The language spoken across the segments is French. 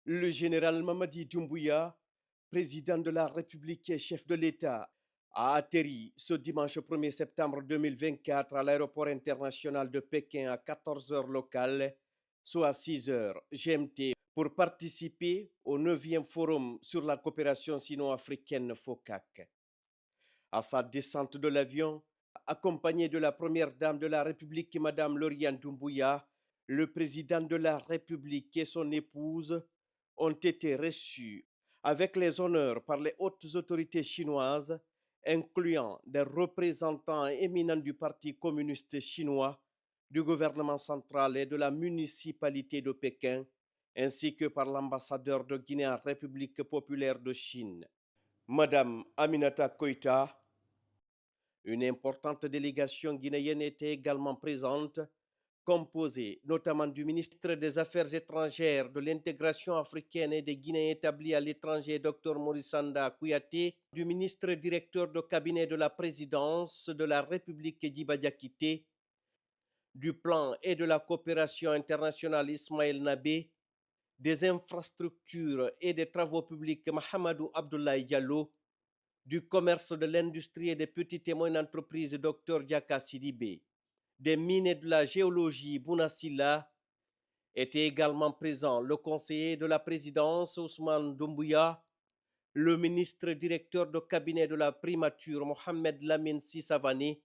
Le général Mamadi Doumbouya, président de la République et chef de l'État, a atterri ce dimanche 1er septembre 2024 à l'aéroport international de Pékin à 14 heures locales, soit 6 heures GMT, pour participer au 9e forum sur la coopération sino-africaine FOCAC. À sa descente de l'avion, accompagné de la première dame de la République, Madame Lauriane Doumbouya, le président de la République et son épouse ont été reçus avec les honneurs par les hautes autorités chinoises, incluant des représentants éminents du Parti communiste chinois, du gouvernement central et de la municipalité de Pékin, ainsi que par l'ambassadeur de Guinée en République populaire de Chine, Madame Aminata Koïta. Une importante délégation guinéenne était également présente, composée notamment du ministre des Affaires étrangères, de l'intégration africaine et des Guinéens établis à l'étranger, Dr Morissanda Kouyaté, du ministre directeur de cabinet de la présidence de la République Djiba Diakité, du plan et de la coopération internationale Ismaël Nabé, des infrastructures et des travaux publics Mahamadou Abdoulaye Diallo, du commerce, de l'industrie et des petites et moyennes entreprises Dr Diaka Sidibé, des mines et de la géologie Bounasila. Était également présent le conseiller de la présidence Ousmane Doumbouya, le ministre directeur de cabinet de la primature Mohamed Lamine Sissavani,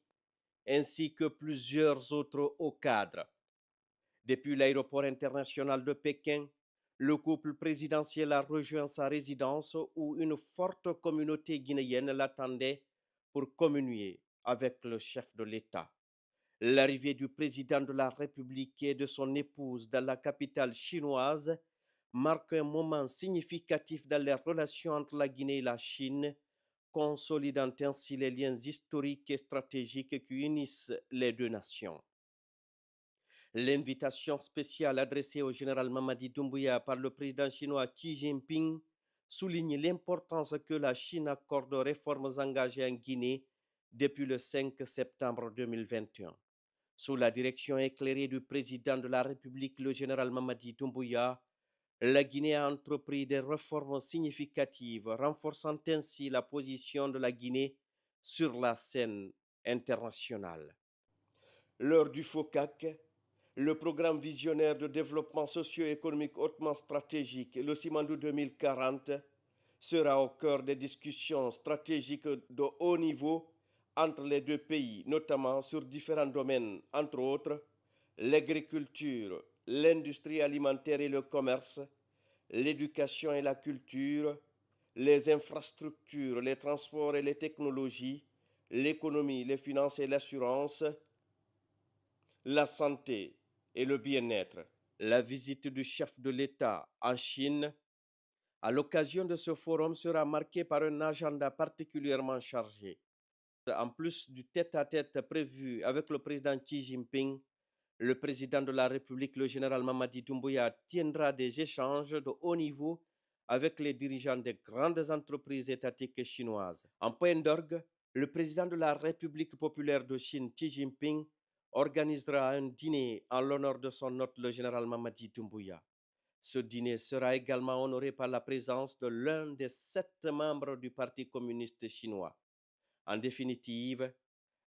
ainsi que plusieurs autres hauts cadres. Depuis l'aéroport international de Pékin, le couple présidentiel a rejoint sa résidence où une forte communauté guinéenne l'attendait pour communier avec le chef de l'État. L'arrivée du président de la République et de son épouse dans la capitale chinoise marque un moment significatif dans les relations entre la Guinée et la Chine, consolidant ainsi les liens historiques et stratégiques qui unissent les deux nations. L'invitation spéciale adressée au général Mamadi Doumbouya par le président chinois Xi Jinping souligne l'importance que la Chine accorde aux réformes engagées en Guinée depuis le 5 septembre 2021. Sous la direction éclairée du président de la République, le général Mamadi Doumbouya, la Guinée a entrepris des réformes significatives, renforçant ainsi la position de la Guinée sur la scène internationale. Lors du FOCAC, le programme visionnaire de développement socio-économique hautement stratégique, le Simandou 2040, sera au cœur des discussions stratégiques de haut niveau entre les deux pays, notamment sur différents domaines, entre autres l'agriculture, l'industrie alimentaire et le commerce, l'éducation et la culture, les infrastructures, les transports et les technologies, l'économie, les finances et l'assurance, la santé et le bien-être. La visite du chef de l'État en Chine à l'occasion de ce forum sera marquée par un agenda particulièrement chargé. En plus du tête-à-tête prévu avec le président Xi Jinping, le président de la République, le général Mamadi Doumbouya, tiendra des échanges de haut niveau avec les dirigeants des grandes entreprises étatiques chinoises. En point d'orgue, le président de la République populaire de Chine, Xi Jinping, organisera un dîner en l'honneur de son hôte, le général Mamadi Doumbouya. Ce dîner sera également honoré par la présence de l'un des 7 membres du Parti communiste chinois. En définitive,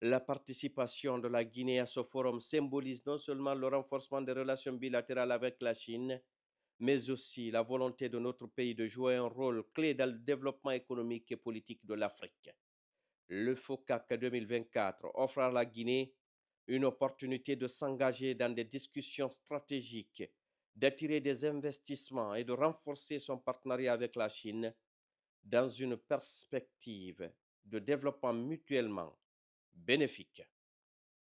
la participation de la Guinée à ce forum symbolise non seulement le renforcement des relations bilatérales avec la Chine, mais aussi la volonté de notre pays de jouer un rôle clé dans le développement économique et politique de l'Afrique. Le FOCAC 2024 offre à la Guinée une opportunité de s'engager dans des discussions stratégiques, d'attirer des investissements et de renforcer son partenariat avec la Chine dans une perspective de développement mutuellement bénéfique.